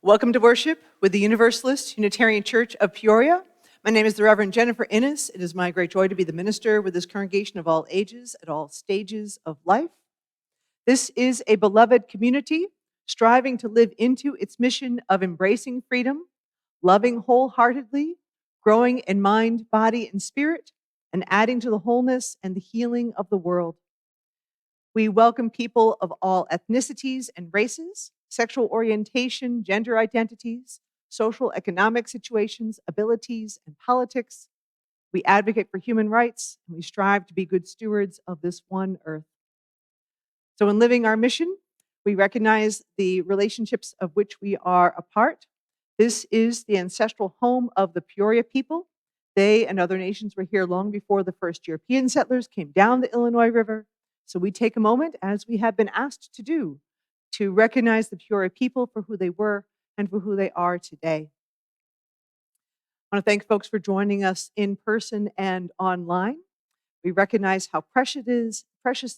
Welcome to worship with the Universalist Unitarian Church of Peoria. My name is the Reverend Jennifer Innis. It is my great joy to be the minister with this congregation of all ages at all stages of life. This is a beloved community striving to live into its mission of embracing freedom, loving wholeheartedly, growing in mind, body, and spirit, and adding to the wholeness and the healing of the world. We welcome people of all ethnicities and races, sexual orientation, gender identities, social economic situations, abilities, and politics. We advocate for human rights, and we strive to be good stewards of this one earth. So in living our mission, we recognize the relationships of which we are a part. This is the ancestral home of the Peoria people. They and other nations were here long before the first European settlers came down the Illinois River. So we take a moment, as we have been asked to do, to recognize the Peoria people for who they were and for who they are today. I want to thank folks for joining us in person and online. We recognize how precious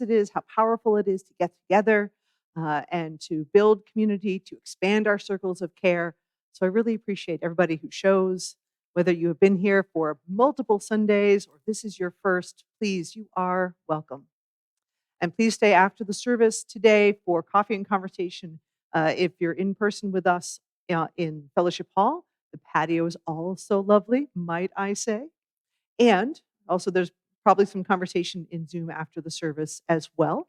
it is, how powerful it is to get together and to build community, to expand our circles of care. So I really appreciate everybody who shows, whether you have been here for multiple Sundays or this is your first, please, you are welcome. And please stay after the service today for coffee and conversation. If you're in person with us in Fellowship Hall, the patio is also lovely, might I say. And also there's probably some conversation in Zoom after the service as well.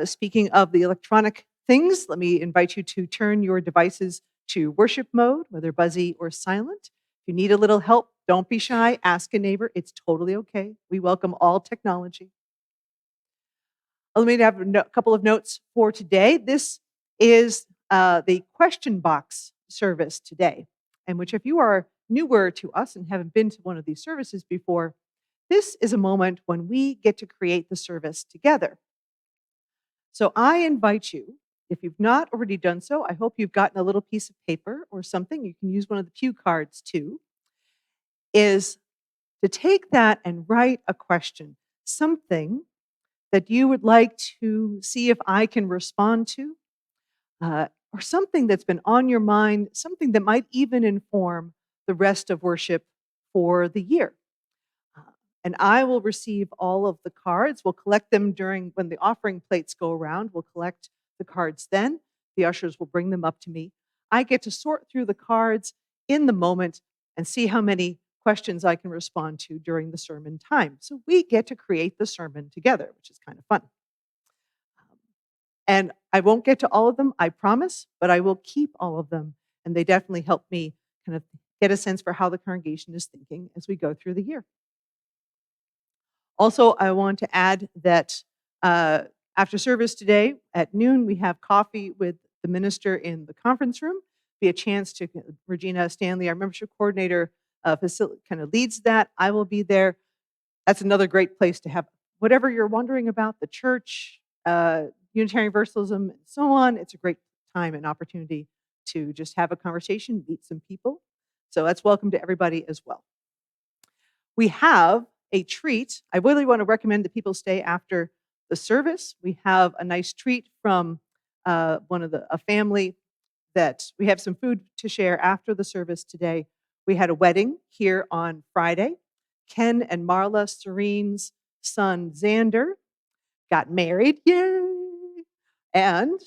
Speaking of the electronic things, let me invite you to turn your devices to worship mode, whether buzzy or silent. If you need a little help, don't be shy, ask a neighbor. It's totally okay. We welcome all technology. Let me have a couple of notes for today. This is the question box service today, in which if you are newer to us and haven't been to one of these services before, this is a moment when we get to create the service together. So I invite you, if you've not already done so, I hope you've gotten a little piece of paper or something. You can use one of the pew cards too, is to take that and write a question, something that you would like to see if I can respond to, or something that's been on your mind, something that might even inform the rest of worship for the year. And I will receive all of the cards. We'll collect them when the offering plates go around. We'll collect the cards then. The ushers will bring them up to me. I get to sort through the cards in the moment and see how many questions I can respond to during the sermon time. So we get to create the sermon together, which is kind of fun. And I won't get to all of them, I promise, but I will keep all of them. And they definitely help me kind of get a sense for how the congregation is thinking as we go through the year. Also, I want to add that after service today at noon, we have coffee with the minister in the conference room. Be a chance to, Regina Stanley, our membership coordinator, kind of leads that. I will be there. That's another great place to have whatever you're wondering about the church, Unitarian Universalism, and so on. It's a great time and opportunity to just have a conversation, meet some people. So that's welcome to everybody as well. We have a treat. I really want to recommend that people stay after the service. We have a nice treat from a family that we have some food to share after the service today. We had a wedding here on Friday. Ken and Marla Serene's son, Xander, got married. Yay! And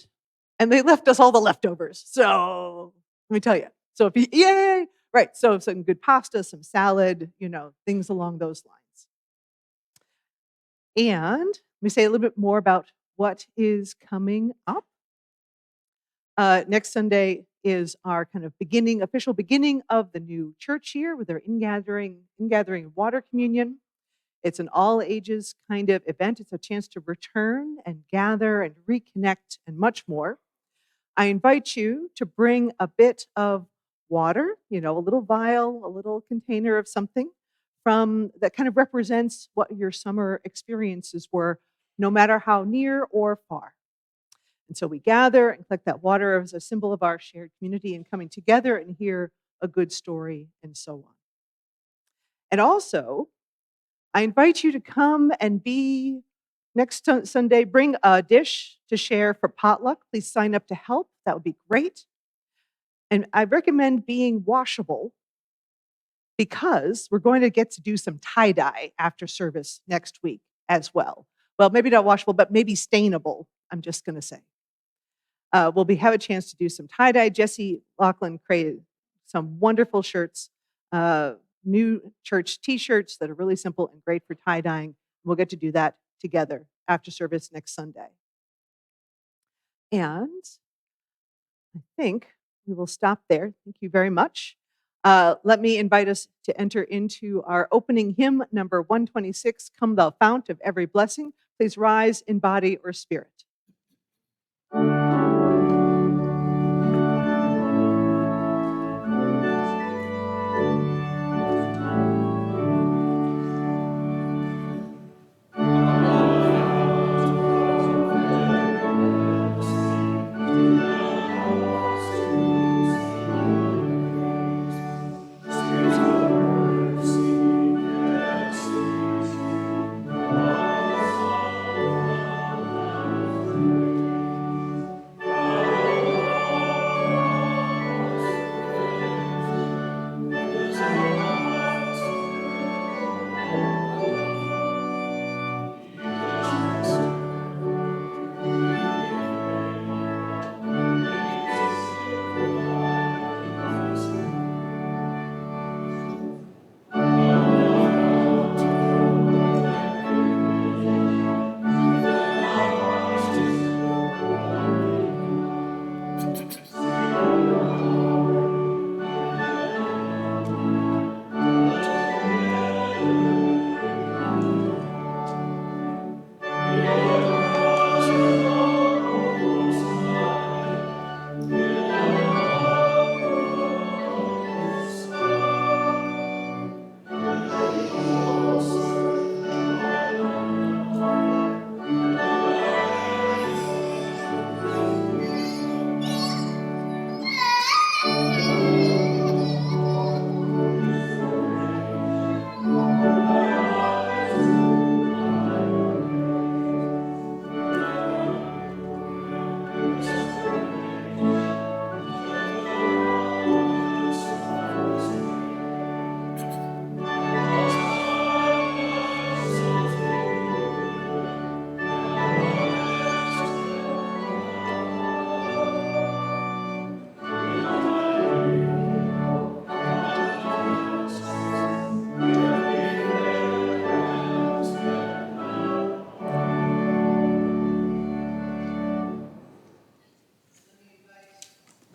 they left us all the leftovers. So let me tell you. So yay! Right. So some good pasta, some salad, things along those lines. And let me say a little bit more about what is coming up. Next Sunday is our kind of official beginning of the new church year with our ingathering water communion. It's an all ages kind of event. It's a chance to return and gather and reconnect and much more. I invite you to bring a bit of water, a little vial, a little container of something that kind of represents what your summer experiences were, no matter how near or far. And so we gather and collect that water as a symbol of our shared community and coming together and hear a good story and so on. And also, I invite you to come and be next Sunday, bring a dish to share for potluck. Please sign up to help. That would be great. And I recommend being washable because we're going to get to do some tie-dye after service next week as well. Well, maybe not washable, but maybe stainable, I'm just going to say. Have a chance to do some tie-dye. Jesse Laughlin created some wonderful shirts, new church t-shirts that are really simple and great for tie-dyeing. We'll get to do that together after service next Sunday. And I think we will stop there. Thank you very much. Let me invite us to enter into our opening hymn, number 126, Come Thou Fount of Every Blessing. Please rise in body or spirit.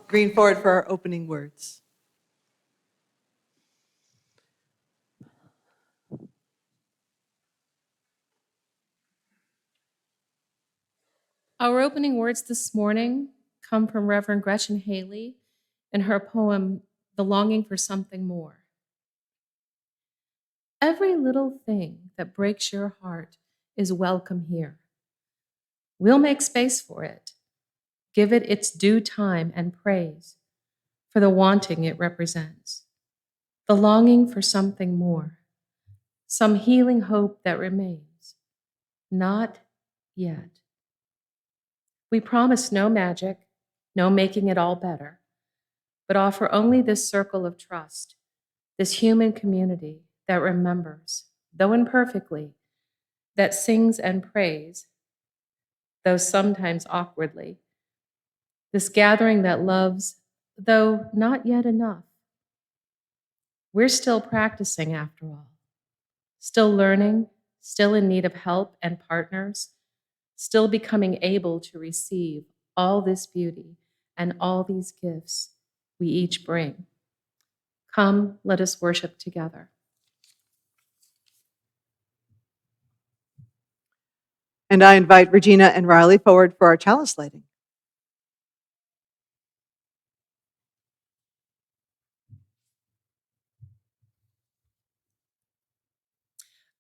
Green forward for our opening words. Our opening words this morning come from Reverend Gretchen Haley in her poem, The Longing for Something More. Every little thing that breaks your heart is welcome here. We'll make space for it, give it its due time and praise for the wanting it represents, the longing for something more, some healing hope that remains. Not yet. We promise no magic, no making it all better, but offer only this circle of trust, this human community that remembers, though imperfectly, that sings and prays, though sometimes awkwardly, this gathering that loves, though not yet enough. We're still practicing after all, still learning, still in need of help and partners, still becoming able to receive all this beauty and all these gifts we each bring. Come, let us worship together. And I invite Regina and Riley forward for our chalice lighting.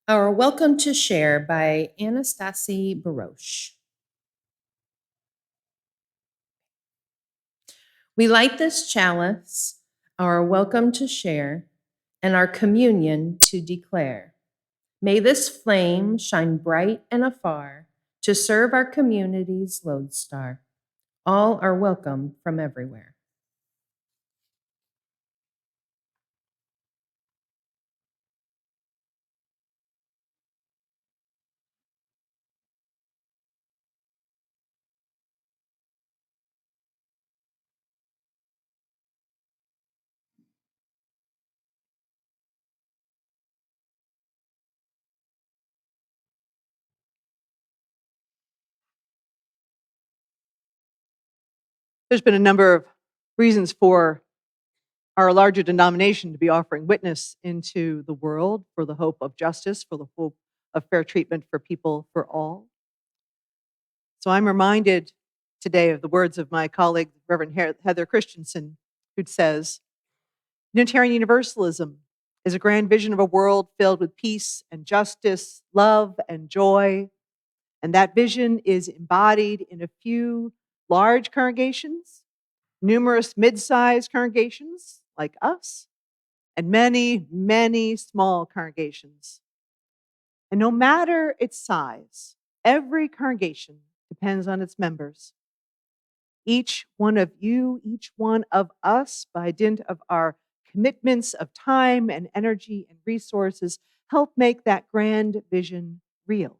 Our Welcome to Share by Anastasia Baroche. We light this chalice, our welcome to share, and our communion to declare. May this flame shine bright and afar to serve our community's lodestar. All are welcome from everywhere. There's been a number of reasons for our larger denomination to be offering witness into the world for the hope of justice, for the hope of fair treatment for people, for all. So I'm reminded today of the words of my colleague, Reverend Heather Christensen, who says, Unitarian Universalism is a grand vision of a world filled with peace and justice, love and joy. And that vision is embodied in a few large congregations, numerous mid-sized congregations like us, and many, many small congregations. And no matter its size, every congregation depends on its members. Each one of you, each one of us, by dint of our commitments of time and energy and resources, help make that grand vision real.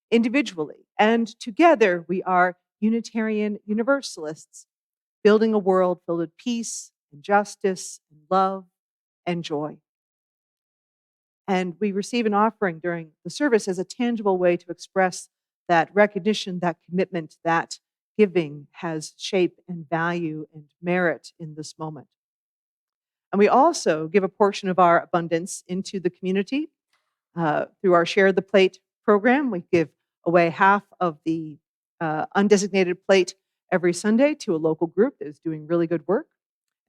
Individually and together, we are Unitarian Universalists, building a world filled with peace and justice and love and joy. And we receive an offering during the service as a tangible way to express that recognition, that commitment, that giving has shape and value and merit in this moment. And we also give a portion of our abundance into the community through our Share the Plate program. We give away half of the undesignated plate every Sunday to a local group that is doing really good work.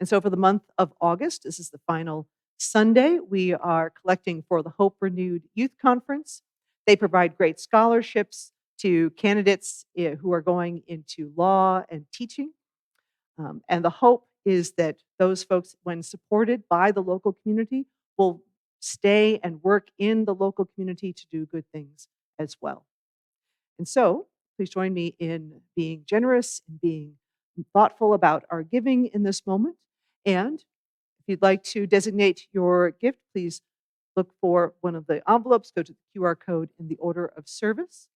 And so for the month of August, this is the final Sunday, we are collecting for the Hope Renewed Youth Conference. They provide great scholarships to candidates who are going into law and teaching. And the hope is that those folks, when supported by the local community, will stay and work in the local community to do good things as well. And so, please join me in being generous and being thoughtful about our giving in this moment. And if you'd like to designate your gift, please look for one of the envelopes, go to the QR code in the order of service,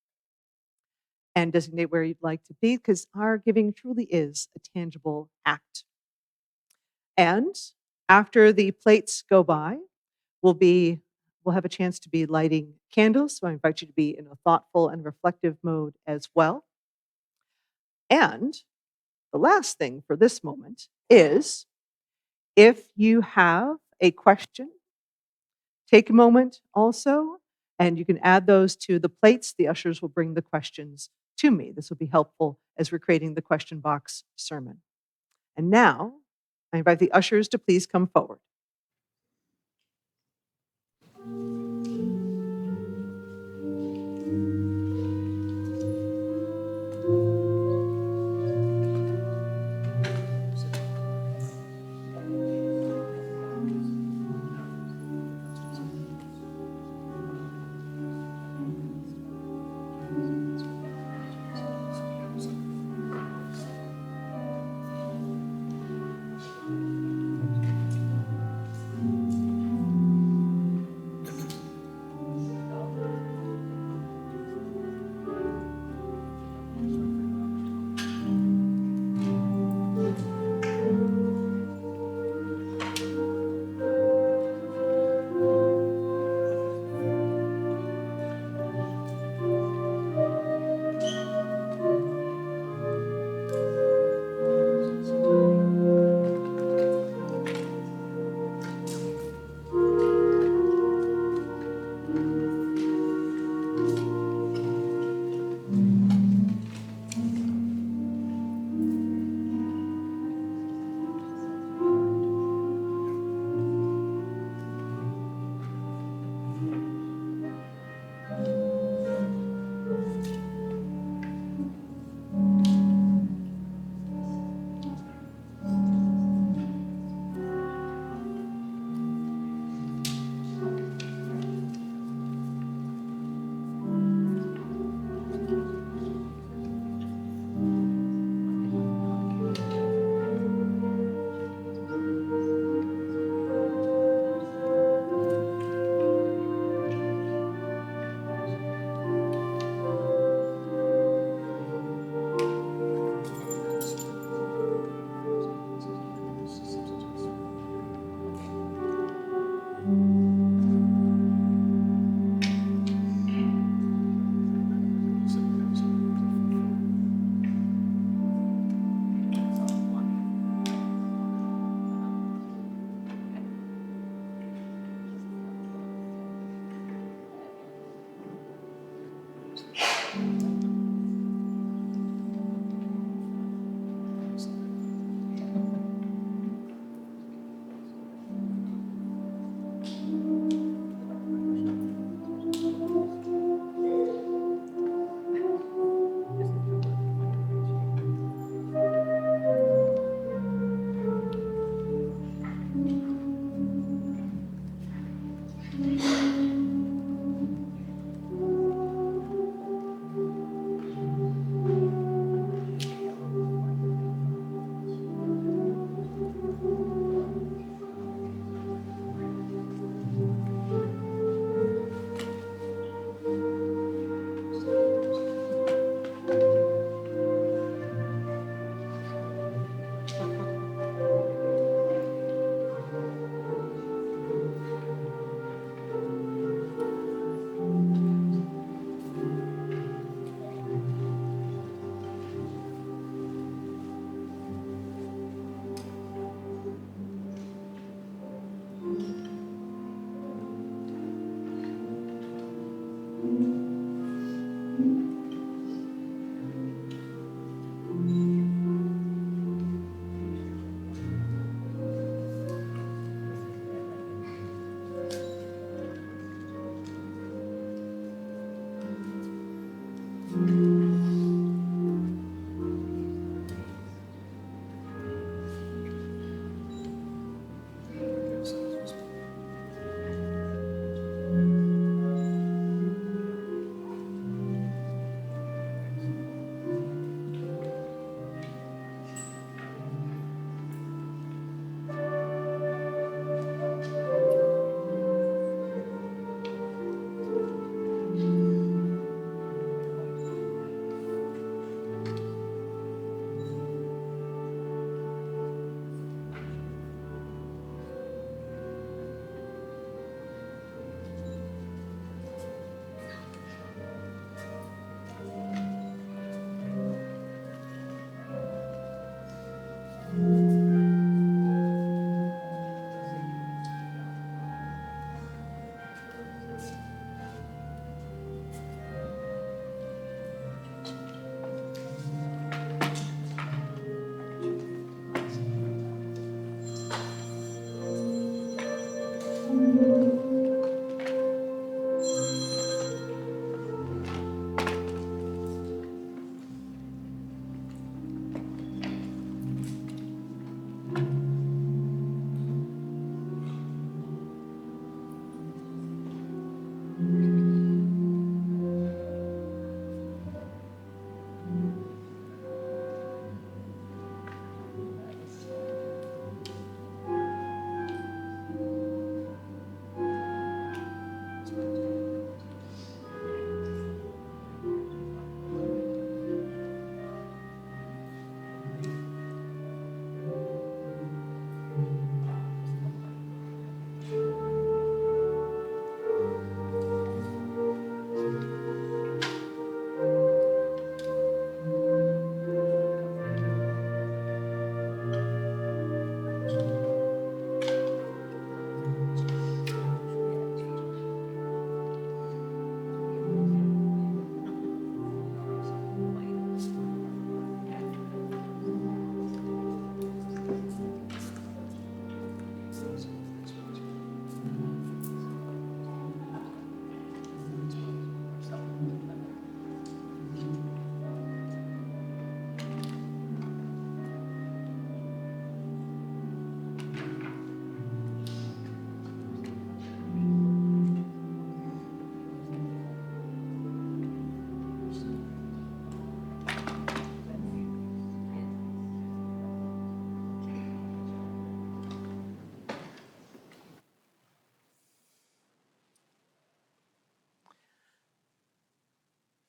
and designate where you'd like to be, because our giving truly is a tangible act. And after the plates go by, we'll have a chance to be lighting candles, so I invite you to be in a thoughtful and reflective mode as well. And the last thing for this moment is, if you have a question, take a moment also, and you can add those to the plates. The ushers will bring the questions to me. This will be helpful as we're creating the question box sermon. And now, I invite the ushers to please come forward.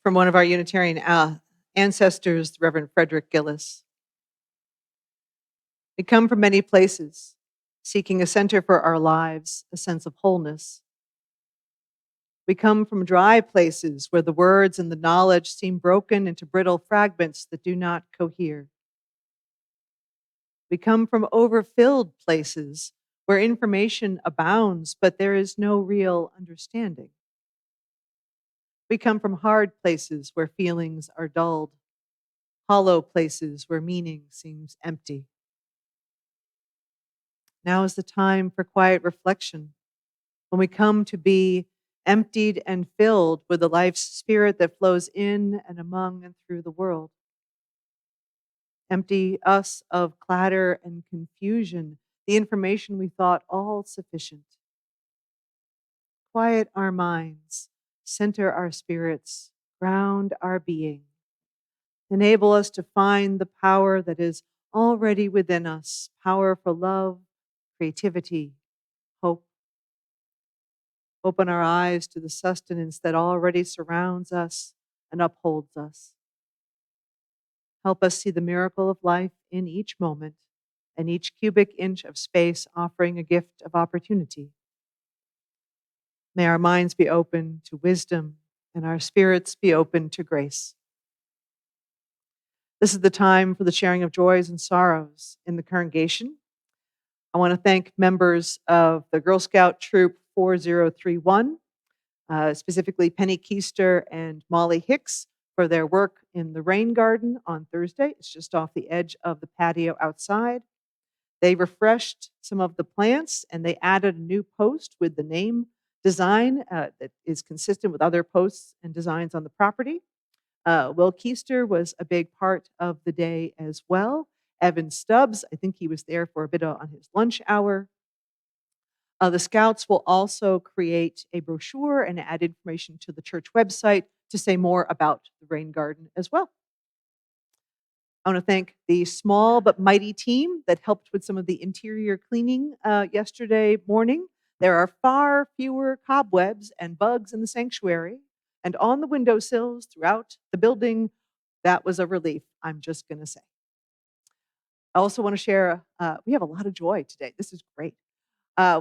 from one of our Unitarian ancestors, the Reverend Frederick Gillis. We come from many places, seeking a center for our lives, a sense of wholeness. We come from dry places where the words and the knowledge seem broken into brittle fragments that do not cohere. We come from overfilled places where information abounds, but there is no real understanding. We come from hard places where feelings are dulled, hollow places where meaning seems empty. Now is the time for quiet reflection, when we come to be emptied and filled with the life spirit that flows in and among and through the world. Empty us of clatter and confusion, the information we thought all sufficient. Quiet our minds, center our spirits, ground our being. Enable us to find the power that is already within us, power for love, creativity, hope. Open our eyes to the sustenance that already surrounds us and upholds us. Help us see the miracle of life in each moment and each cubic inch of space offering a gift of opportunity. May our minds be open to wisdom and our spirits be open to grace. This is the time for the sharing of joys and sorrows in the congregation. I want to thank members of the Girl Scout Troop 4031, specifically Penny Keister and Molly Hicks, for their work in the rain garden on Thursday. It's just off the edge of the patio outside. They refreshed some of the plants and they added a new post with the name design that is consistent with other posts and designs on the property. Will Keister was a big part of the day as well. Evan Stubbs, I think he was there for a bit on his lunch hour. The Scouts will also create a brochure and add information to the church website to say more about the rain garden as well. I want to thank the small but mighty team that helped with some of the interior cleaning yesterday morning. There are far fewer cobwebs and bugs in the sanctuary and on the windowsills throughout the building. That was a relief, I'm just going to say. I also want to share, we have a lot of joy today. This is great.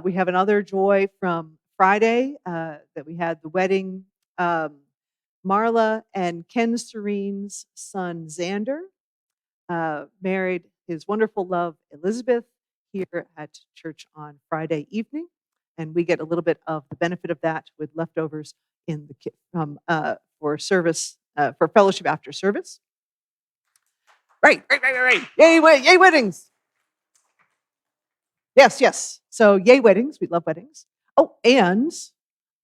We have another joy from Friday that we had the wedding. Marla and Ken Serene's son, Xander, married his wonderful love, Elizabeth, here at church on Friday evening. And we get a little bit of the benefit of that with leftovers in the for service, for fellowship after service. Right. Yay weddings. Yes. So yay weddings. We love weddings. Oh, and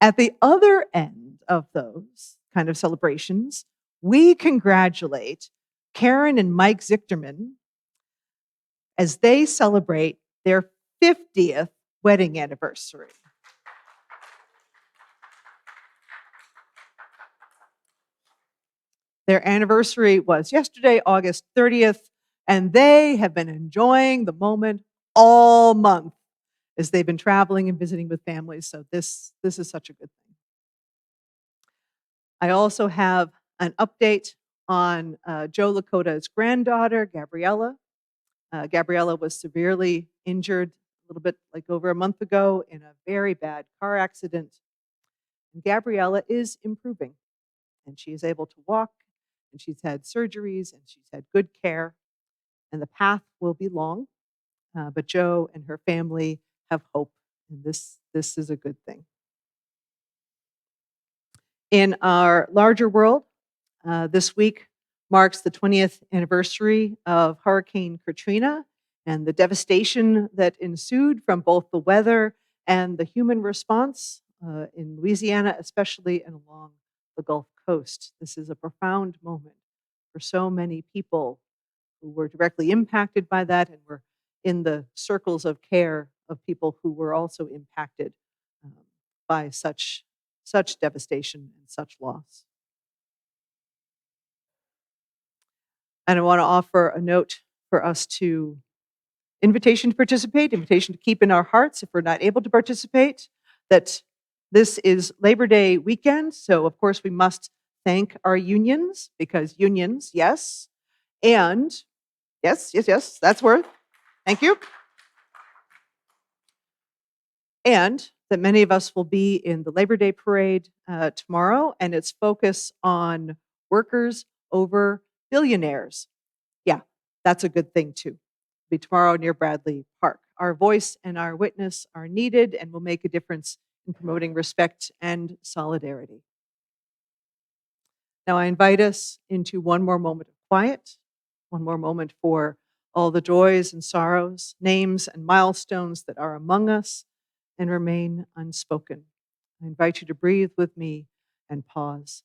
at the other end of those kind of celebrations, we congratulate Karen and Mike Zichterman as they celebrate their 50th wedding anniversary. Their anniversary was yesterday, August 30th, and they have been enjoying the moment all month as they've been traveling and visiting with families. So this is such a good thing. I also have an update on Joe Lakota's granddaughter, Gabriella. Gabriella was severely injured a little bit like over a month ago in a very bad car accident. And Gabriella is improving, and she is able to walk, and she's had surgeries, and she's had good care, and the path will be long, but Joe and her family have hope, and this is a good thing. In our larger world, this week marks the 20th anniversary of Hurricane Katrina and the devastation that ensued from both the weather and the human response in Louisiana, especially and along the Gulf Coast. This is a profound moment for so many people who were directly impacted by that and were in the circles of care of people who were also impacted by such devastation and such loss. And I want to offer a note for us to invitation to participate, invitation to keep in our hearts if we're not able to participate, that this is Labor Day weekend. So of course we must thank our unions, because unions, yes, and yes, that's worth. Thank you. And that many of us will be in the Labor Day parade tomorrow, and its focus on workers over billionaires. Yeah, that's a good thing too. Be tomorrow near Bradley Park. Our voice and our witness are needed and will make a difference in promoting respect and solidarity. Now I invite us into one more moment of quiet, one more moment for all the joys and sorrows, names and milestones that are among us and remain unspoken. I invite you to breathe with me and pause.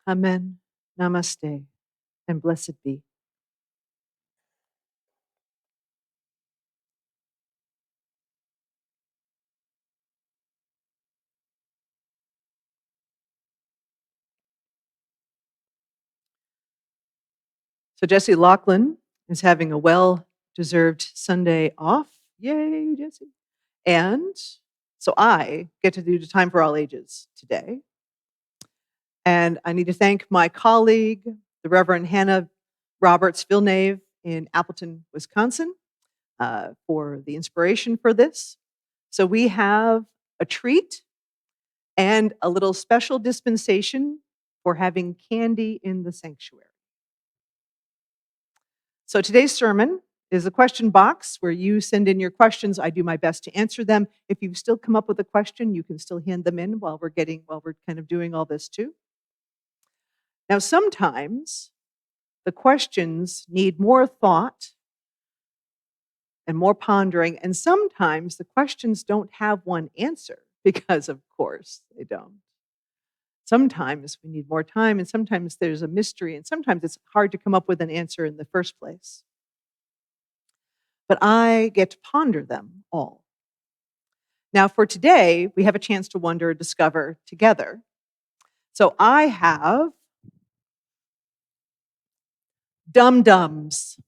Amen. Namaste. And blessed be. So Jesse Laughlin is having a well-deserved Sunday off. Yay, Jesse. And so I get to do the Time for All Ages today. And I need to thank my colleague, the Reverend Hannah Roberts Villeneuve in Appleton, Wisconsin, for the inspiration for this. So we have a treat and a little special dispensation for having candy in the sanctuary. So today's sermon is a question box where you send in your questions. I do my best to answer them. If you've still come up with a question, you can still hand them in while we're kind of doing all this too. Now, sometimes the questions need more thought and more pondering, and sometimes the questions don't have one answer because, of course, they don't. Sometimes we need more time, and sometimes there's a mystery, and sometimes it's hard to come up with an answer in the first place. But I get to ponder them all. Now, for today, we have a chance to wonder and discover together. So I have dum-dums.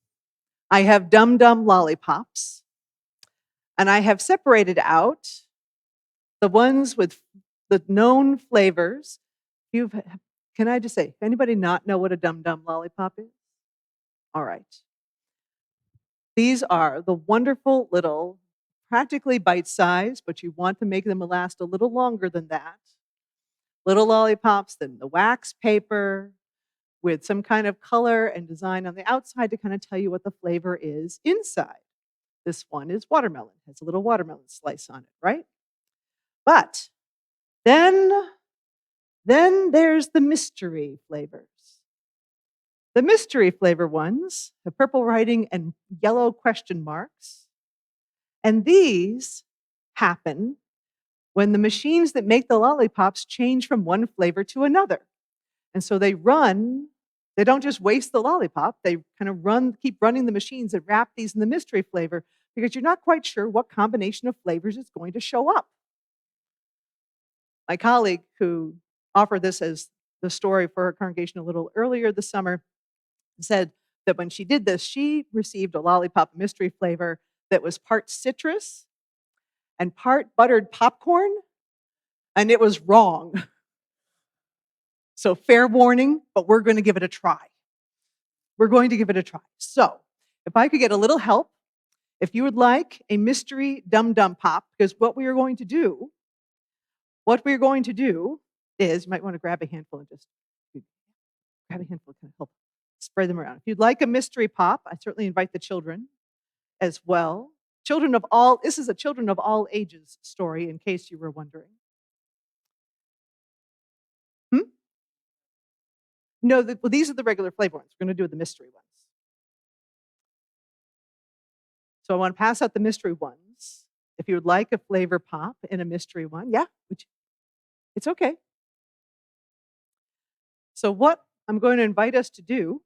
I have dum-dum lollipops, and I have separated out the ones with the known flavors. Can I just say, anybody not know what a dum-dum lollipop is? All right. These are the wonderful little, practically bite-sized, but you want to make them last a little longer than that. Little lollipops, then the wax paper with some kind of color and design on the outside to kind of tell you what the flavor is inside. This one is watermelon, has a little watermelon slice on it, right? But then there's the mystery flavors. The mystery flavor ones have purple writing and yellow question marks. And these happen when the machines that make the lollipops change from one flavor to another. And so they don't just waste the lollipop, they kind of keep running the machines and wrap these in the mystery flavor because you're not quite sure what combination of flavors is going to show up. My colleague who offered this as the story for her congregation a little earlier this summer said that when she did this, she received a lollipop mystery flavor that was part citrus and part buttered popcorn, and it was wrong. So fair warning, but we're going to give it a try. We're going to give it a try. So if I could get a little help, if you would like a mystery dum-dum pop, because what we're going to do is, you might want to grab a handful and just grab a handful kind of help spread them around. If you'd like a mystery pop, I certainly invite the children as well This is a children of all ages story, in case you were wondering. No, well, these are the regular flavor ones. We're going to do the mystery ones. So I want to pass out the mystery ones. If you would like a flavor pop in a mystery one, yeah, it's okay. So what I'm going to invite us to do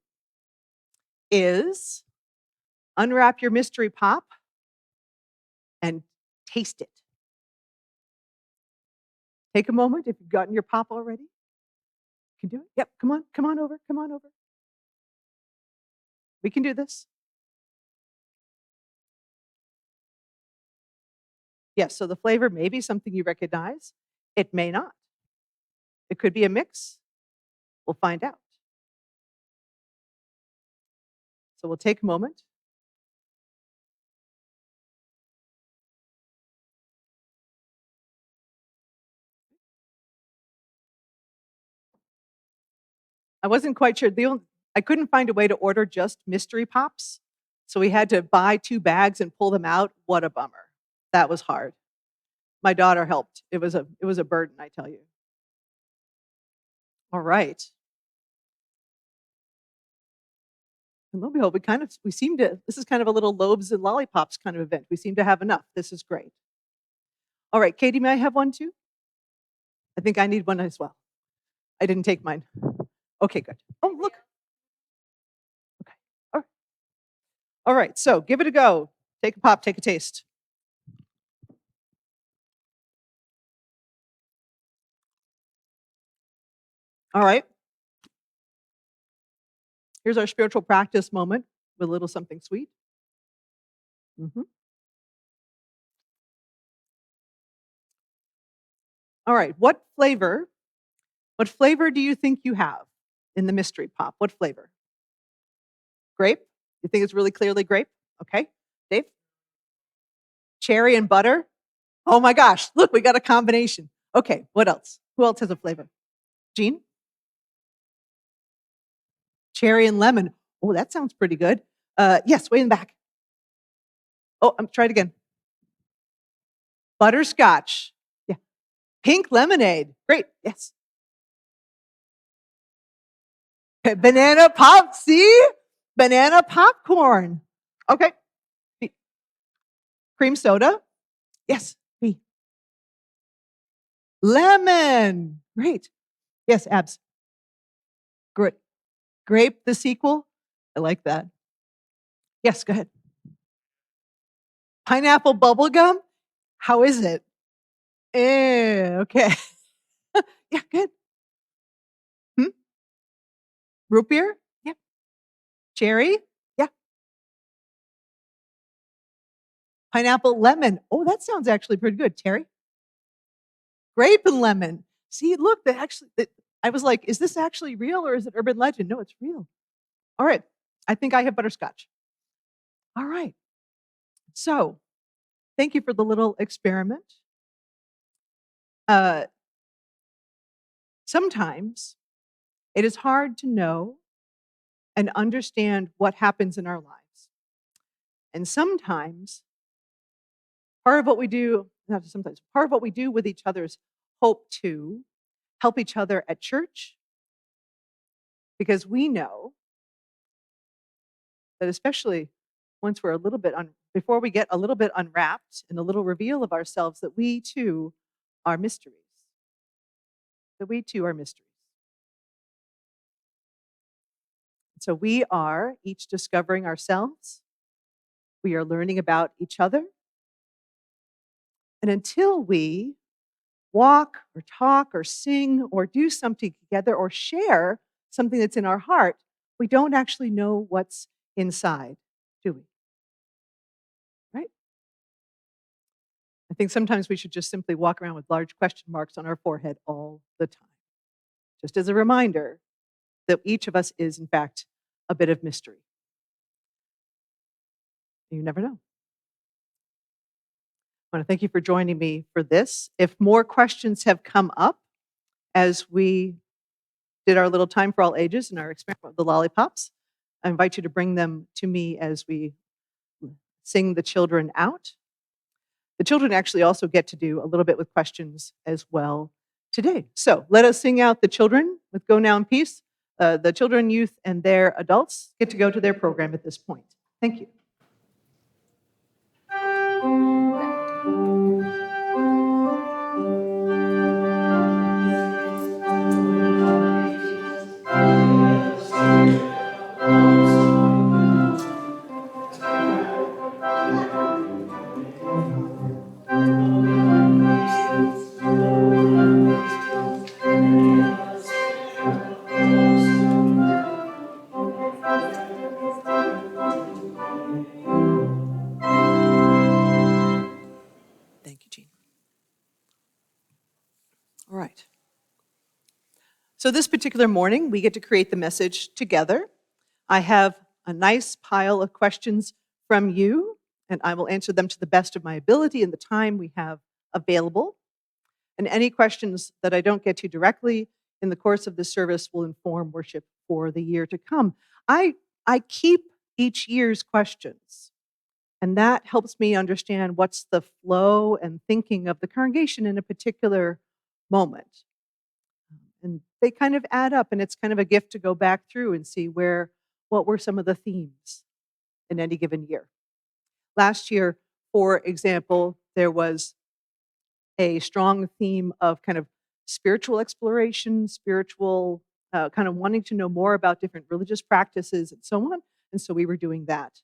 is unwrap your mystery pop and taste it. Take a moment if you've gotten your pop already. You can do it. Yep, come on over. We can do this. Yes, so the flavor may be something you recognize. It may not. It could be a mix. We'll find out. So we'll take a moment. I wasn't quite sure. I couldn't find a way to order just mystery pops. So we had to buy 2 bags and pull them out. What a bummer. That was hard. My daughter helped. It was a burden, I tell you. All right. And lo and behold, this is kind of a little lobes and lollipops kind of event. We seem to have enough. This is great. All right, Katie, may I have one too? I think I need one as well. I didn't take mine. Okay, good. Oh, look. Okay. All right, so give it a go. Take a pop, take a taste. All right. Here's our spiritual practice moment with a little something sweet. All right, what flavor do you think you have in the mystery pop? What flavor? Grape? You think it's really clearly grape? Okay. Dave? Cherry and butter? Oh my gosh, look, we got a combination. Okay, what else? Who else has a flavor? Jean? Cherry and lemon. Oh, that sounds pretty good. Yes, way in the back. Oh, try it again. Butterscotch. Yeah. Pink lemonade. Great. Yes. Banana pop. See? Banana popcorn. Okay. Cream soda. Yes. B. Lemon. Great. Yes, abs. Great. Grape, the sequel. I like that. Yes, go ahead. Pineapple bubble gum. How is it? Okay. Yeah, good. Root beer? Yeah. Cherry? Yeah. Pineapple lemon. Oh, that sounds actually pretty good. Terry? Grape and lemon. See, look, I was like, is this actually real or is it urban legend? No, it's real. All right. I think I have butterscotch. All right. So, thank you for the little experiment. Sometimes it is hard to know and understand what happens in our lives. And sometimes part of what we do with each other is hope to help each other at church, because we know that especially once we're before we get a little bit unwrapped and a little reveal of ourselves, that we too are mysteries. So we are each discovering ourselves. We are learning about each other. And until we walk or talk or sing or do something together or share something that's in our heart, we don't actually know what's inside, do we? Right? I think sometimes we should just simply walk around with large question marks on our forehead all the time, just as a reminder that each of us is, in fact, a bit of mystery. You never know. I want to thank you for joining me for this. If more questions have come up as we did our little time for all ages and our experiment with the lollipops, I invite you to bring them to me as we sing the children out. The children actually also get to do a little bit with questions as well today. So let us sing out the children with Go Now in Peace. The children, youth, and their adults get to go to their program at this point. Thank you. Thank you, Jean. All right. So this particular morning, we get to create the message together. I have a nice pile of questions from you, and I will answer them to the best of my ability in the time we have available. And any questions that I don't get to directly in the course of this service will inform worship for the year to come. I keep each year's questions, and that helps me understand what's the flow and thinking of the congregation in a particular moment. And they kind of add up, and it's kind of a gift to go back through and see what were some of the themes in any given year. Last year, for example, there was a strong theme of kind of spiritual exploration, spiritual kind of wanting to know more about different religious practices and so on. And so we were doing that,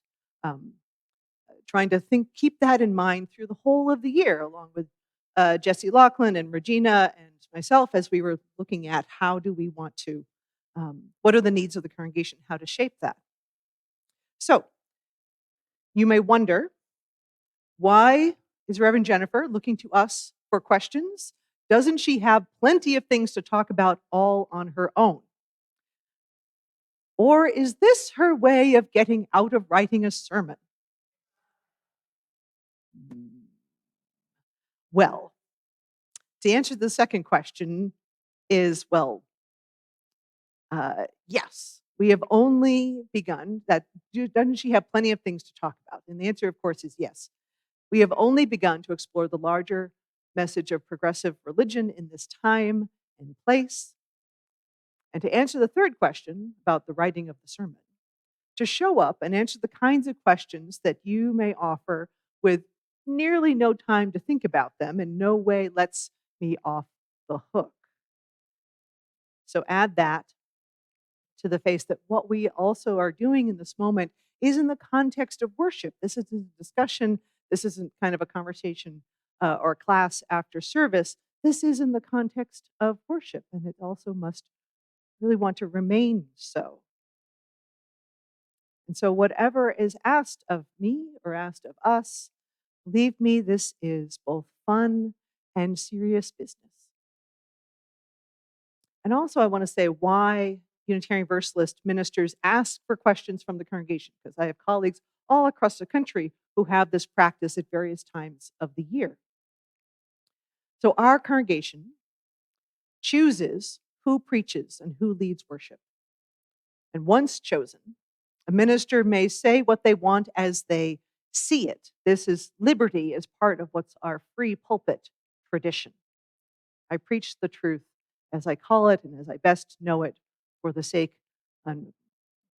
trying to keep that in mind through the whole of the year, along with Jesse Laughlin and Regina and myself, as we were looking at how do we want to, what are the needs of the congregation, how to shape that. So you may wonder, why is Reverend Jennifer looking to us for questions? Doesn't she have plenty of things to talk about all on her own? Or is this her way of getting out of writing a sermon? Well, to answer the second question is, yes, we have only begun. Doesn't she have plenty of things to talk about? And the answer, of course, is yes. We have only begun to explore the larger message of progressive religion in this time and place. And to answer the third question about the writing of the sermon, to show up and answer the kinds of questions that you may offer with nearly no time to think about them and no way lets me off the hook. So add that to the face that what we also are doing in this moment is in the context of worship. This isn't a discussion. This isn't kind of a conversation or a class after service. This is in the context of worship, and it also must really want to remain so. And so whatever is asked of me or asked of us, believe me, this is both fun and serious business. And also I want to say why Unitarian Universalist ministers ask for questions from the congregation, because I have colleagues all across the country who have this practice at various times of the year. So our congregation chooses who preaches and who leads worship. And once chosen, a minister may say what they want as they see it. This is liberty as part of what's our free pulpit tradition. I preach the truth as I call it and as I best know it for the sake and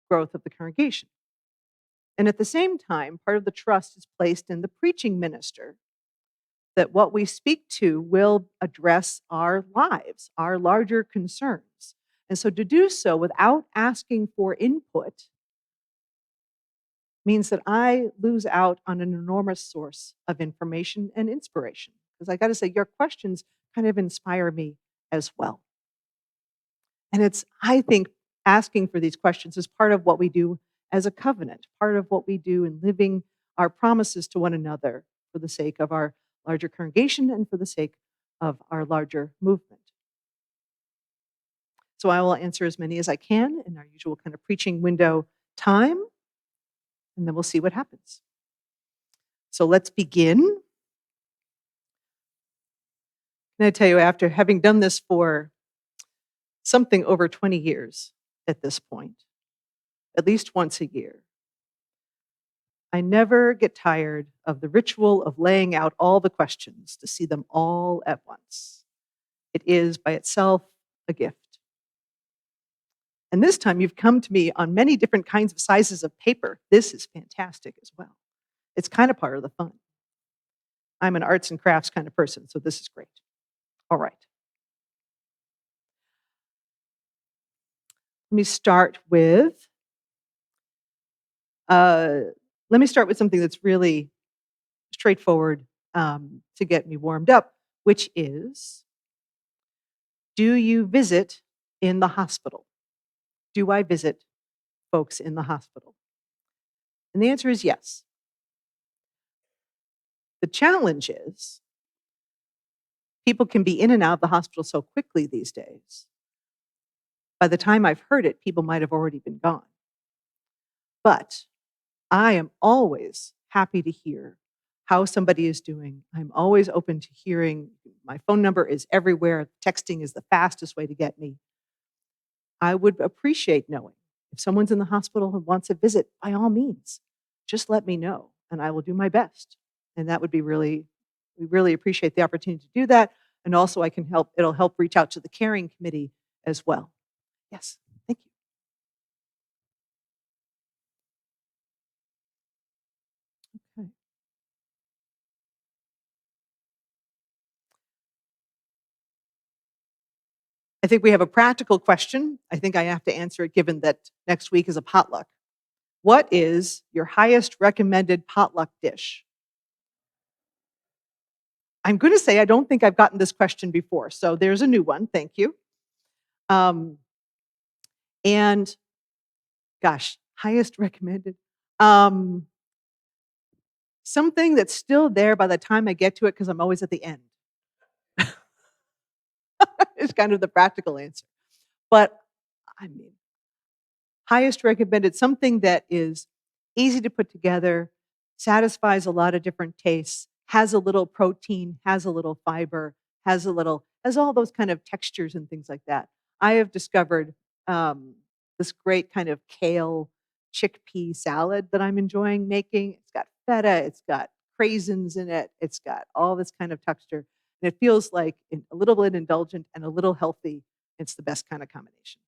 growth of the congregation. And at the same time, part of the trust is placed in the preaching minister that what we speak to will address our lives, our larger concerns. And so to do so without asking for input means that I lose out on an enormous source of information and inspiration. Because I got to say, your questions kind of inspire me as well. And it's, I think, asking for these questions is part of what we do as a covenant, part of what we do in living our promises to one another for the sake of our larger congregation and for the sake of our larger movement. So I will answer as many as I can in our usual kind of preaching window time, and then we'll see what happens. So let's begin. Can I tell you, after having done this for something over 20 years at this point, at least once a year, I never get tired of the ritual of laying out all the questions to see them all at once. It is by itself a gift. And this time you've come to me on many different kinds of sizes of paper. This is fantastic as well. It's kind of part of the fun. I'm an arts and crafts kind of person, so this is great. All right. Let me start with something that's really straightforward to get me warmed up, which is, do you visit in the hospital? Do I visit folks in the hospital? And the answer is yes. The challenge is people can be in and out of the hospital so quickly these days. By the time I've heard it, people might have already been gone. But I am always happy to hear how somebody is doing. I'm always open to hearing. My phone number is everywhere. Texting is the fastest way to get me. I would appreciate knowing if someone's in the hospital and wants a visit, by all means, just let me know and I will do my best. And that would be we really appreciate the opportunity to do that. And also it'll help reach out to the caring committee as well. Yes, thank you. Okay. I think we have a practical question. I think I have to answer it given that next week is a potluck. What is your highest recommended potluck dish? I'm going to say I don't think I've gotten this question before, so there's a new one. Thank you. And gosh, highest recommended. Something that's still there by the time I get to it because I'm always at the end. It's kind of the practical answer. But I mean, highest recommended, something that is easy to put together, satisfies a lot of different tastes, has a little protein, has a little fiber, has all those kind of textures and things like that. I have discovered this great kind of kale chickpea salad that I'm enjoying making. It's got feta, it's got craisins in it, it's got all this kind of texture. And it feels like a little bit indulgent and a little healthy. It's the best kind of combination.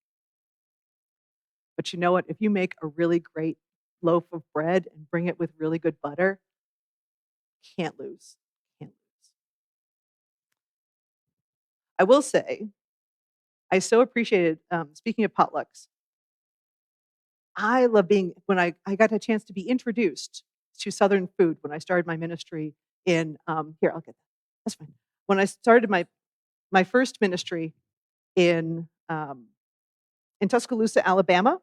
But you know what? If you make a really great loaf of bread and bring it with really good butter, can't lose. Can't lose. I will say, I so appreciated, speaking of potlucks, I love when I got a chance to be introduced to Southern food when I started my ministry in, here, I'll get that. That's fine. When I started my first ministry in Tuscaloosa, Alabama,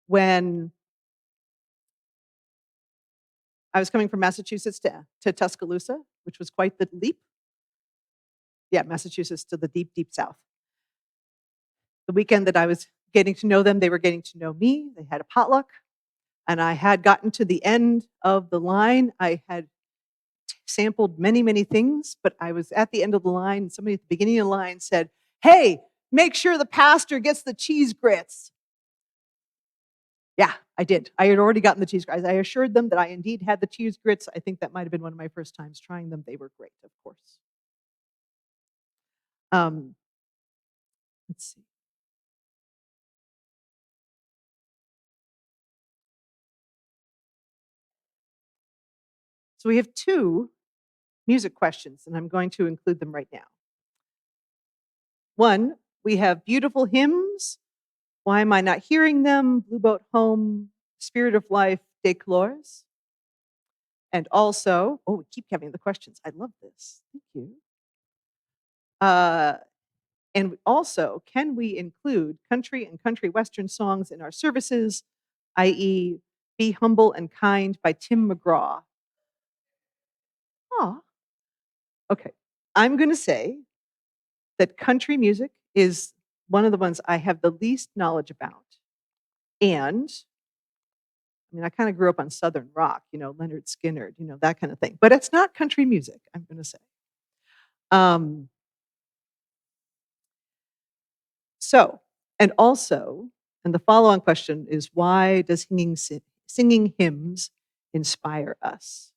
when I was coming from Massachusetts to Tuscaloosa, which was quite the leap. Yeah, Massachusetts to the deep, deep South. The weekend that I was getting to know them, they were getting to know me. They had a potluck, and I had gotten to the end of the line. I had sampled many, many things, but I was at the end of the line, and somebody at the beginning of the line said, "Hey, make sure the pastor gets the cheese grits." Yeah, I did. I had already gotten the cheese grits. I assured them that I indeed had the cheese grits. I think that might have been one of my first times trying them. They were great, of course. Let's see. So we have 2 music questions, and I'm going to include them right now. One, we have beautiful hymns. Why am I not hearing them? Blue Boat Home, Spirit of Life, Déclores. And also, we keep having the questions. I love this. Thank you. And also, can we include country and country western songs in our services, i.e., Be Humble and Kind by Tim McGraw? Oh, okay. I'm going to say that country music is one of the ones I have the least knowledge about. And I mean, I kind of grew up on Southern rock, Leonard Skinner, that kind of thing. But it's not country music, I'm going to say. So, and also, And the follow-on question is, why does singing hymns inspire us?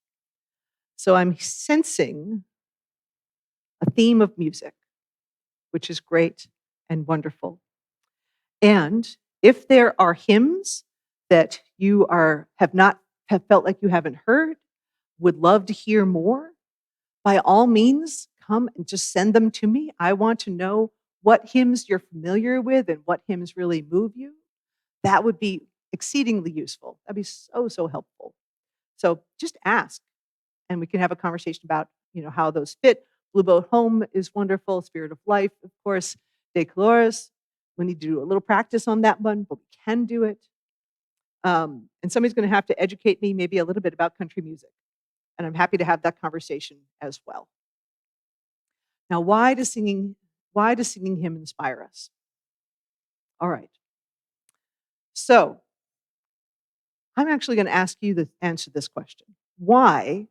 So I'm sensing a theme of music, which is great and wonderful. And if there are hymns that you have felt like you haven't heard, would love to hear more, by all means, come and just send them to me. I want to know what hymns you're familiar with and what hymns really move you. That would be exceedingly useful. That'd be so, so helpful. So just ask, and we can have a conversation about, how those fit. Blue Boat Home is wonderful. Spirit of Life, of course. De Colores. We need to do a little practice on that one, but we can do it. And somebody's going to have to educate me maybe a little bit about country music. And I'm happy to have that conversation as well. Now, why does singing hymn inspire us? All right. So I'm actually going to ask you to answer this question. Why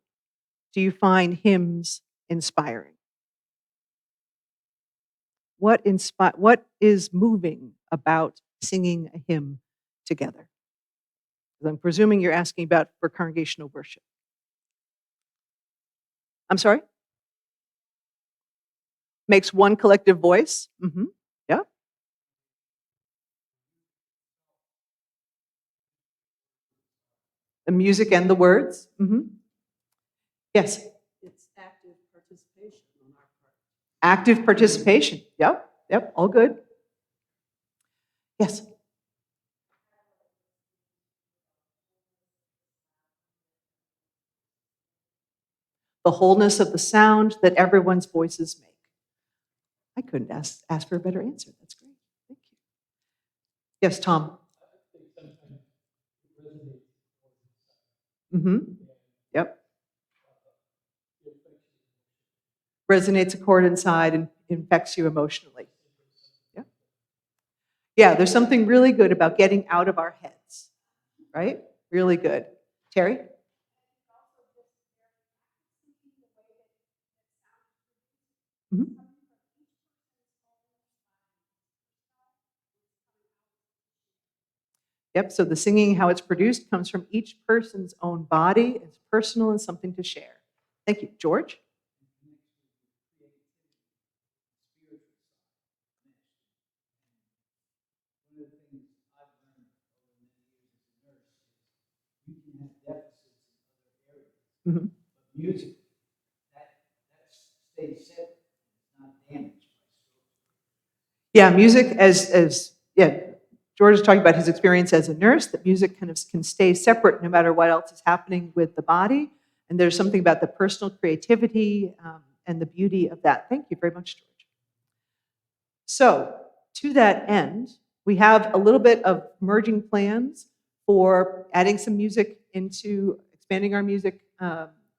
do you find hymns inspiring? What is moving about singing a hymn together? I'm presuming you're asking about for congregational worship. I'm sorry? Makes one collective voice? Yeah. The music and the words? Yes. It's active participation on our part. Active participation. Yep, all good. Yes. The wholeness of the sound that everyone's voices make. I couldn't ask for a better answer. That's great. Thank you. Yes, Tom. I think sometimes it resonates. Yep. Resonates a chord inside and infects you emotionally. Yeah, there's something really good about getting out of our heads, right? Really good. Terry? Mhm. Yep, so the singing, how it's produced, comes from each person's own body. It's personal and something to share. Thank you. George? One of the things I've learned over many years as a nurse is you can have deficits in other areas. Mhm. But music, that stays separate. It's not damaged by stroke. Yeah, music George is talking about his experience as a nurse, that music kind of can stay separate no matter what else is happening with the body. And there's something about the personal creativity and the beauty of that. Thank you very much, George. So, to that end, we have a little bit of merging plans for adding some music into expanding our music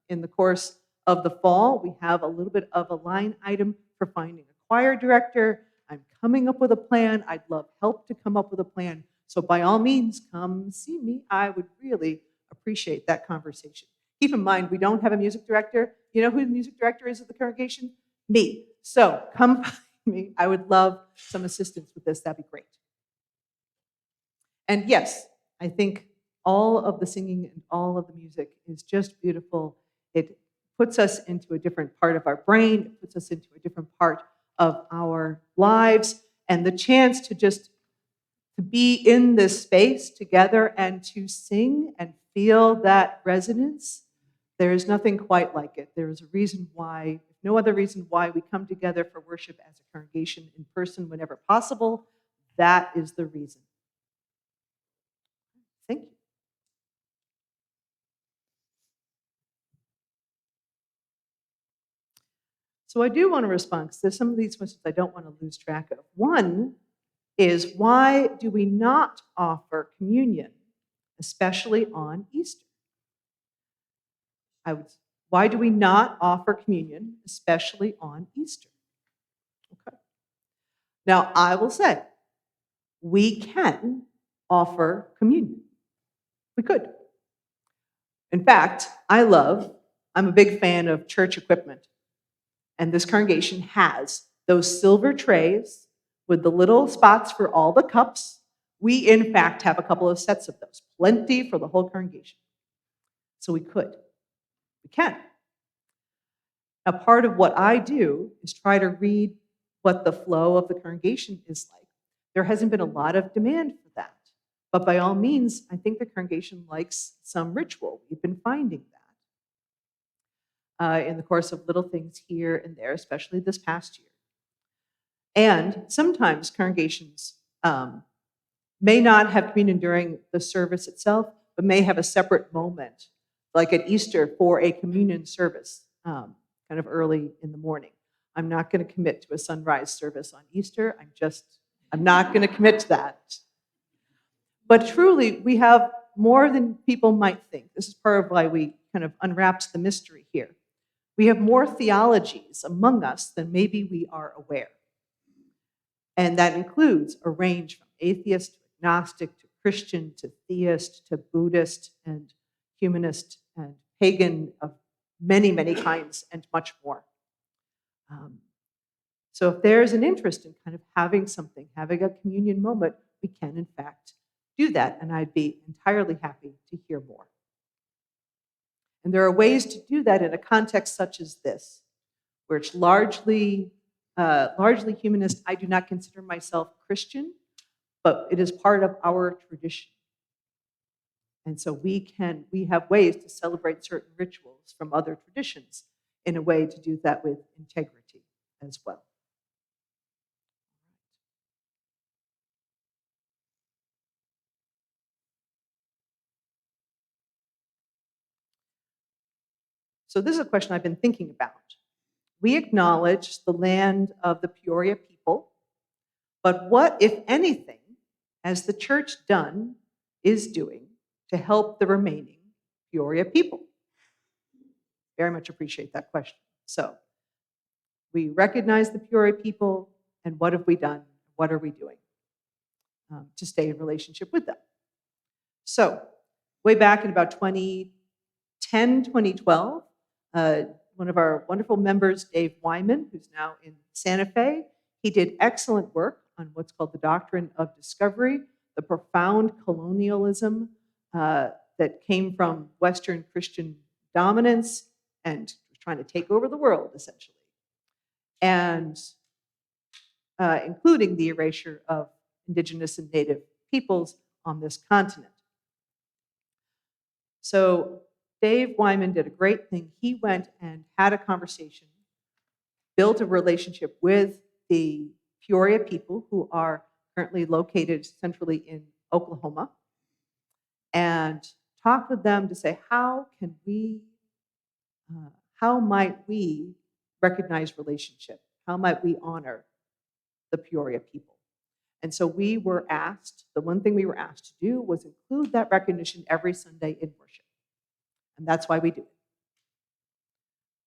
in the course of the fall. We have a little bit of a line item for finding a choir director. I'm coming up with a plan. I'd love help to come up with a plan. So by all means, come see me. I would really appreciate that conversation. Keep in mind, we don't have a music director. You know who the music director is of the congregation? Me. So come find me. I would love some assistance with this. That'd be great. And yes, I think all of the singing and all of the music is just beautiful. It puts us into a different part of our brain. It puts us into a different part of our lives. And the chance to just to be in this space together and to sing and feel that resonance, there is nothing quite like it. There is a reason why, if no other reason why we come together for worship as a congregation in person whenever possible. That is the reason. Thank you. So I do want to respond because there's some of these questions I don't want to lose track of. One is, why do we not offer communion, especially on Easter? Why do we not offer communion, especially on Easter? Okay. Now, I will say, we can offer communion. We could. In fact, I'm a big fan of church equipment. And this congregation has those silver trays with the little spots for all the cups, We, in fact, have a couple of sets of those, plenty for the whole congregation. So we can. Now, part of what I do is try to read what the flow of the congregation is like. There hasn't been a lot of demand for that. But by all means, I think the congregation likes some ritual. We've been finding that in the course of little things here and there, especially this past year. And sometimes congregations may not have communion during the service itself, but may have a separate moment, like at Easter, for a communion service, kind of early in the morning. I'm not going to commit to a sunrise service on Easter. I'm not going to commit to that. But truly, we have more than people might think. This is part of why we kind of unwrapped the mystery here. We have more theologies among us than maybe we are aware. And that includes a range from atheist to agnostic to Christian to theist to Buddhist and humanist and pagan of many, many kinds and much more. So if there's an interest in kind of having a communion moment, we can in fact do that, and I'd be entirely happy to hear more. And there are ways to do that in a context such as this, where it's largely humanist. I do not consider myself Christian, but it is part of our tradition. And so we have ways to celebrate certain rituals from other traditions in a way to do that with integrity as well. So this is a question I've been thinking about. We acknowledge the land of the Peoria people, but what, if anything, has the church is doing to help the remaining Peoria people? Very much appreciate that question. So we recognize the Peoria people, and what have we done? What are we doing to stay in relationship with them? So way back in about 2010, 2012, one of our wonderful members, Dave Wyman, who's now in Santa Fe, he did excellent work on what's called the doctrine of discovery, the profound colonialism that came from Western Christian dominance and trying to take over the world, essentially, and including the erasure of indigenous and native peoples on this continent. So Dave Wyman did a great thing. He went and had a conversation, built a relationship with the Peoria people who are currently located centrally in Oklahoma, and talked with them to say, how might we recognize relationship? How might we honor the Peoria people? And so we were asked, the one thing we were asked to do was include that recognition every Sunday in worship. And that's why we do it.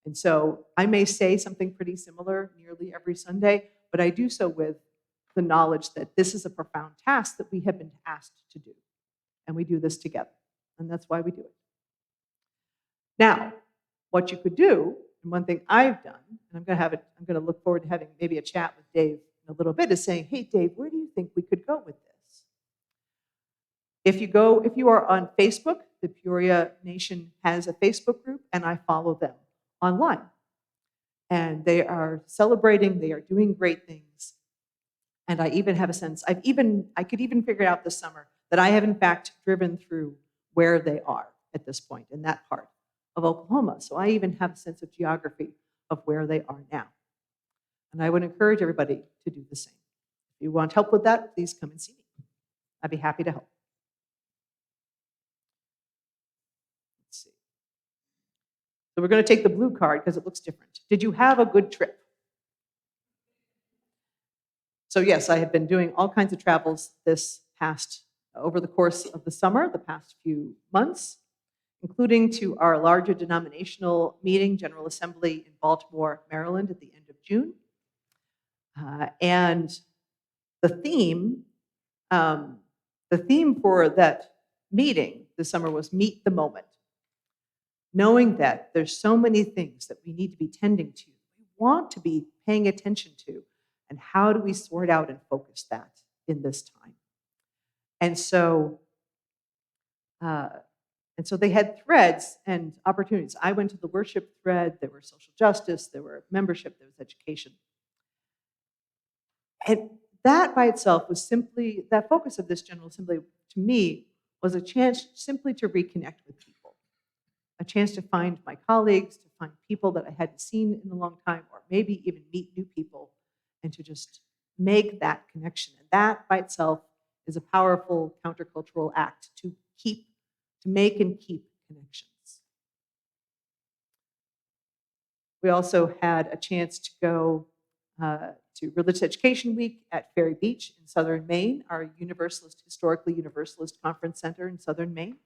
And so I may say something pretty similar nearly every Sunday, but I do so with the knowledge that this is a profound task that we have been asked to do. And we do this together. And that's why we do it. Now, what you could do, and one thing I've done, and I'm going to look forward to having maybe a chat with Dave in a little bit, is saying, hey, Dave, where do you think we could go with this? If you are on Facebook, the Peoria Nation has a Facebook group, and I follow them online. And they are celebrating, they are doing great things. And I even have a sense, I could even figure it out this summer that I have in fact driven through where they are at this point in that part of Oklahoma. So I even have a sense of geography of where they are now. And I would encourage everybody to do the same. If you want help with that, please come and see me. I'd be happy to help. Let's see. So we're going to take the blue card because it looks different. Did you have a good trip? So yes, I have been doing all kinds of travels over the course of the summer, the past few months, including to our larger denominational meeting, General Assembly in Baltimore, Maryland, at the end of June. And the theme for that meeting this summer was Meet the Moment. Knowing that there's so many things that we need to be tending to, we want to be paying attention to, and how do we sort out and focus that in this time? And so, uh, and so they had threads and opportunities. I went to the worship thread. There were social justice. There were membership. There was education. And that by itself was simply, that focus of this General Assembly to me was a chance simply to reconnect with people, a chance to find my colleagues, to find people that I hadn't seen in a long time, or maybe even meet new people, and to just make that connection. And that by itself is a powerful countercultural act to make and keep connections. We also had a chance to go to Religious Education Week at Ferry Beach in southern Maine, our historically Universalist conference center in southern Maine.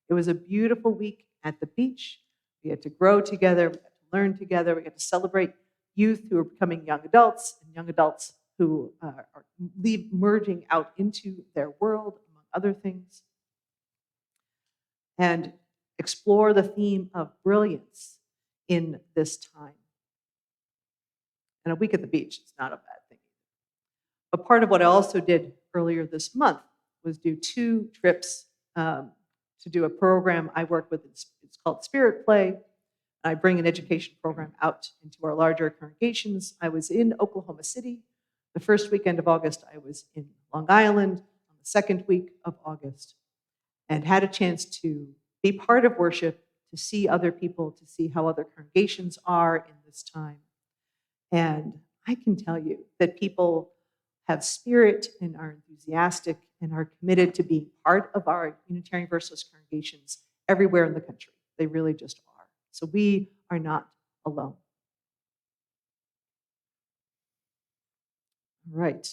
It was a beautiful week at the beach. We had to grow together, we got to learn together, we got to celebrate youth who are becoming young adults and young adults who are merging out into their world, among other things, and explore the theme of brilliance in this time. And a week at the beach is not a bad thing. But part of what I also did earlier this month was do 2 trips to do a program I work with. It's called Spirit Play. I bring an education program out into our larger congregations. I was in Oklahoma City. The first weekend of August, I was in Long Island on the second week of August, and had a chance to be part of worship, to see other people, to see how other congregations are in this time. And I can tell you that people have spirit and are enthusiastic and are committed to being part of our Unitarian Universalist congregations everywhere in the country. They really just are. So we are not alone. All right.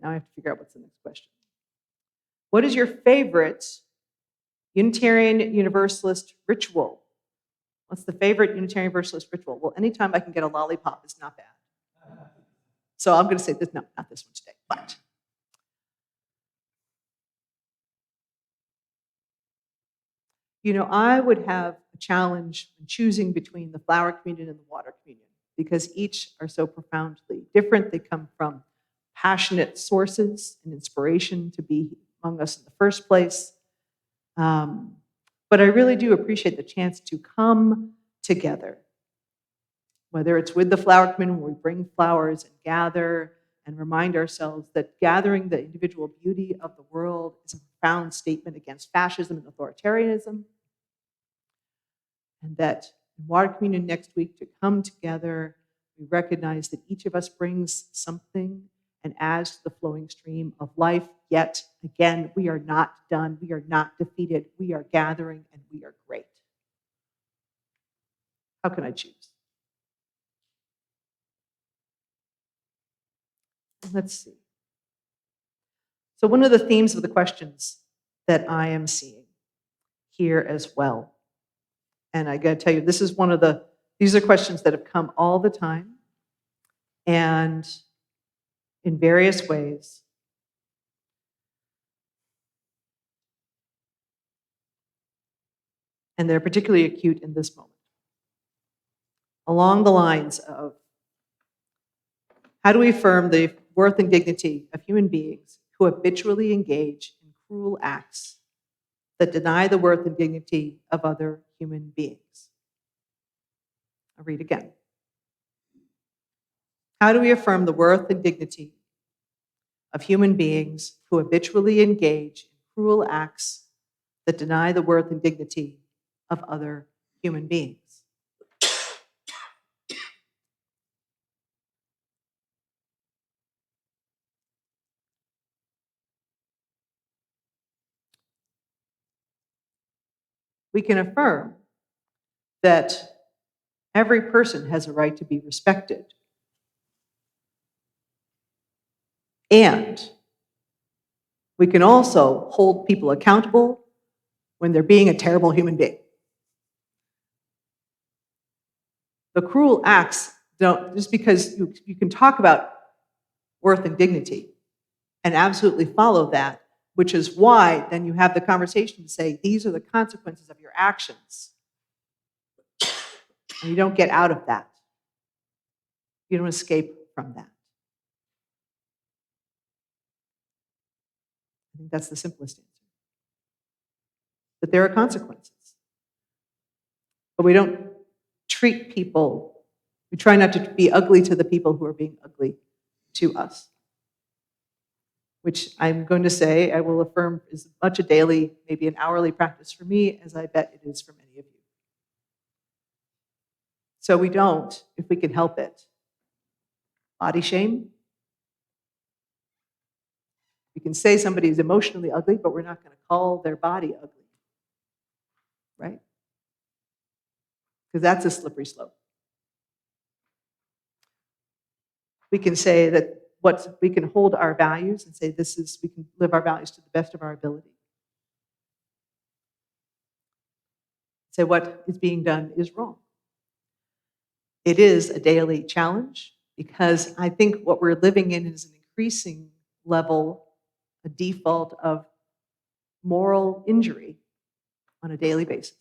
Now I have to figure out what's the next question. What is your favorite Unitarian Universalist ritual? What's the favorite Unitarian Universalist ritual? Well, anytime I can get a lollipop is not bad. So I'm going to say this, no, not this one today, but I would have a challenge in choosing between the flower communion and the water communion because each are so profoundly different. They come from passionate sources and inspiration to be among us in the first place. But I really do appreciate the chance to come together, whether it's with the flower communion where we bring flowers and gather and remind ourselves that gathering the individual beauty of the world is a profound statement against fascism and authoritarianism. And that in water communion next week, to come together, we recognize that each of us brings something and adds to the flowing stream of life. Yet again, we are not done. We are not defeated. We are gathering and we are great. How can I choose? Let's see. So one of the themes of the questions that I am seeing here as well, and I got to tell you, these are questions that have come all the time and in various ways. And they're particularly acute in this moment. Along the lines of, how do we affirm the worth and dignity of human beings who habitually engage in cruel acts that deny the worth and dignity of other human beings? I'll read again. How do we affirm the worth and dignity of human beings who habitually engage in cruel acts that deny the worth and dignity of other human beings? We can affirm that every person has a right to be respected. And we can also hold people accountable when they're being a terrible human being. The cruel acts don't, just because you can talk about worth and dignity and absolutely follow that, which is why then you have the conversation to say, these are the consequences of your actions. And you don't get out of that. You don't escape from that. think that's the simplest answer. But there are consequences. But we don't treat people, we try not to be ugly to the people who are being ugly to us. Which I'm going to say, I will affirm, is much a daily, maybe an hourly practice for me, as I bet it is for many of you. So we don't, if we can help it, body shame. We can say somebody is emotionally ugly, but we're not going to call their body ugly, right? Because that's a slippery slope. We can say that we can hold our values and say we can live our values to the best of our ability. Say what is being done is wrong. It is a daily challenge because I think what we're living in is an increasing level, a default of moral injury on a daily basis.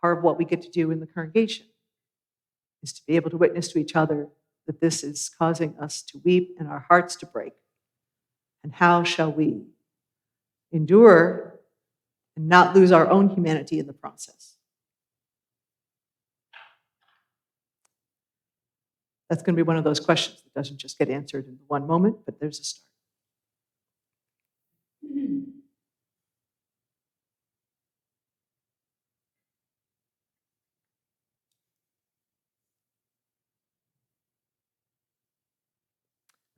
Part of what we get to do in the congregation is to be able to witness to each other that this is causing us to weep and our hearts to break. And how shall we endure and not lose our own humanity in the process? That's going to be one of those questions that doesn't just get answered in one moment, but there's a start.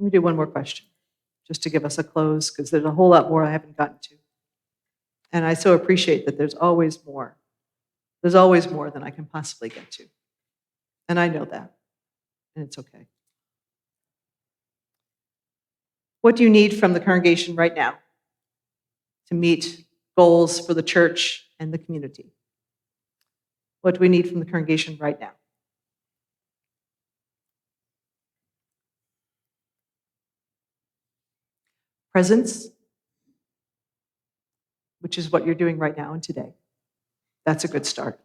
Let me do one more question, just to give us a close, because there's a whole lot more I haven't gotten to. And I so appreciate that there's always more. There's always more than I can possibly get to. And I know that, and it's okay. What do you need from the congregation right now to meet goals for the church and the community? What do we need from the congregation right now? Presence, which is what you're doing right now and today. That's a good start.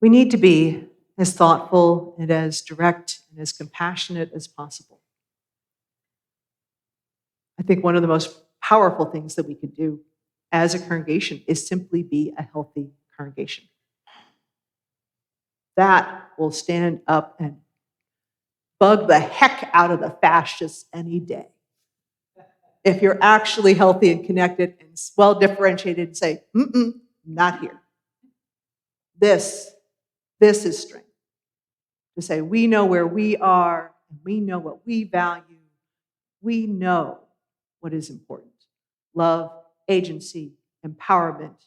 We need to be as thoughtful and as direct and as compassionate as possible. I think one of the most powerful things that we could do as a congregation is simply be a healthy congregation. That will stand up and bug the heck out of the fascists any day. If you're actually healthy and connected and well differentiated and say, not here. This is strength. To say, we know where we are, and we know what we value. We know what is important. Love, agency, empowerment,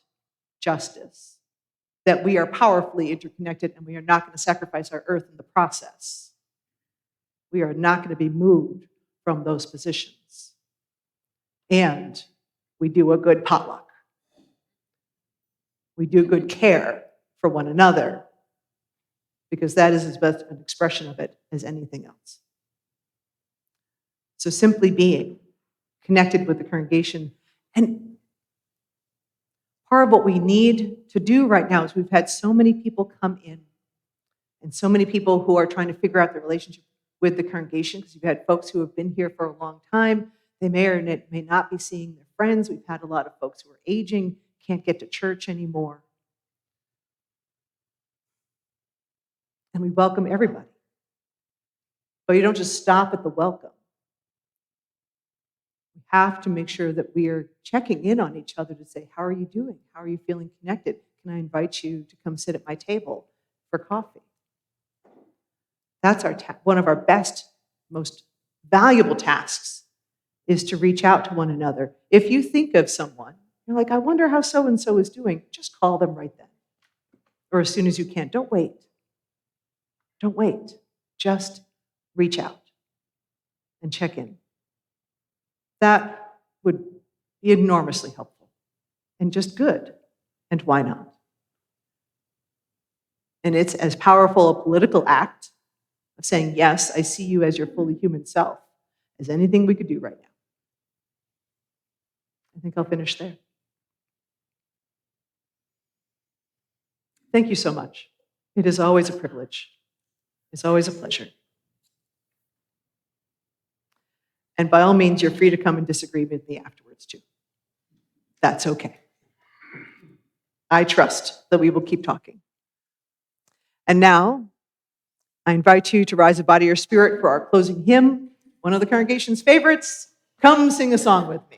justice. That we are powerfully interconnected and we are not going to sacrifice our earth in the process. We are not going to be moved from those positions. And we do a good potluck. We do good care for one another, because that is as best an expression of it as anything else. So simply being connected with the congregation. And part of what we need to do right now is we've had so many people come in and so many people who are trying to figure out their relationship with the congregation, because you've had folks who have been here for a long time. They may or may not be seeing their friends. We've had a lot of folks who are aging, can't get to church anymore. And we welcome everybody. But you don't just stop at the welcome. We have to make sure that we are checking in on each other to say, how are you doing? How are you feeling connected? Can I invite you to come sit at my table for coffee? That's one of our best, most valuable tasks, is to reach out to one another. If you think of someone, you're like, I wonder how so-and-so is doing, just call them right then. Or as soon as you can. Don't wait. Don't wait. Just reach out and check in. That would be enormously helpful and just good. And why not? And it's as powerful a political act of saying, yes, I see you as your fully human self, as anything we could do right now. I think I'll finish there. Thank you so much. It is always a privilege. It's always a pleasure. And by all means, you're free to come and disagree with me afterwards, too. That's okay. I trust that we will keep talking. And now, I invite you to rise a body or spirit for our closing hymn, one of the congregation's favorites. Come sing a song with me.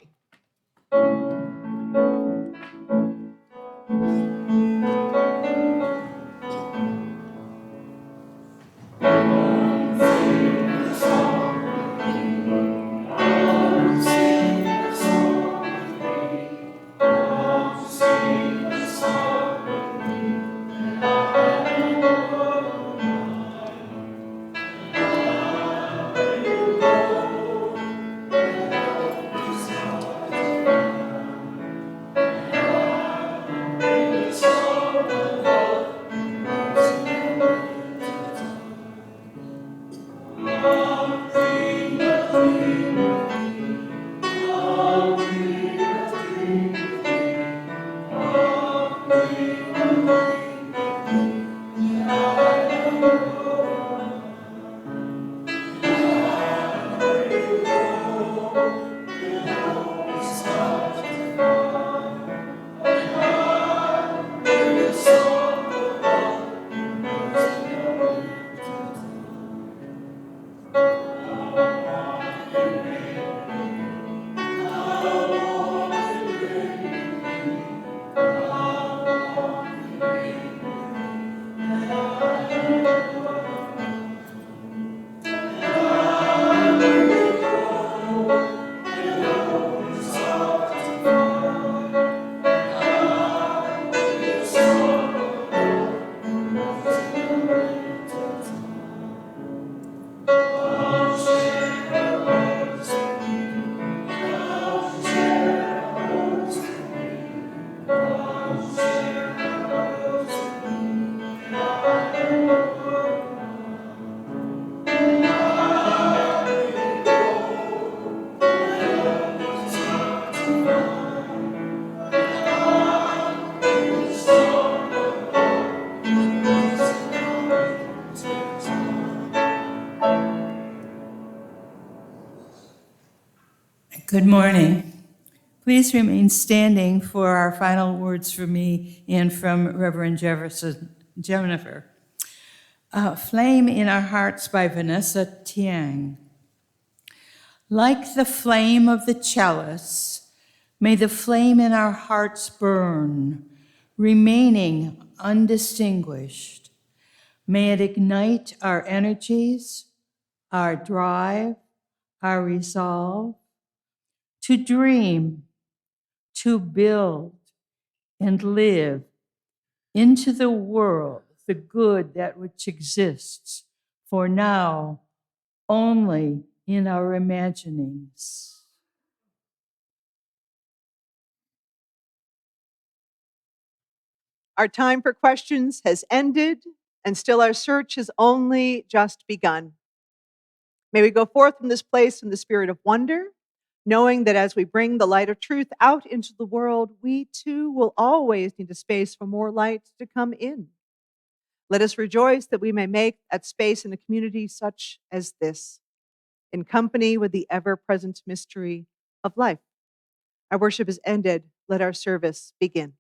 Good morning. Please remain standing for our final words from me and from Reverend Jennifer. Flame in Our Hearts by Vanessa Tiang. Like the flame of the chalice, may the flame in our hearts burn, remaining undistinguished. May it ignite our energies, our drive, our resolve, to dream, to build, and live into the world the good that which exists for now only in our imaginings. Our time for questions has ended, and still our search has only just begun. May we go forth from this place in the spirit of wonder, knowing that as we bring the light of truth out into the world, we too will always need a space for more light to come in. Let us rejoice that we may make that space in a community such as this, in company with the ever-present mystery of life. Our worship is ended. Let our service begin.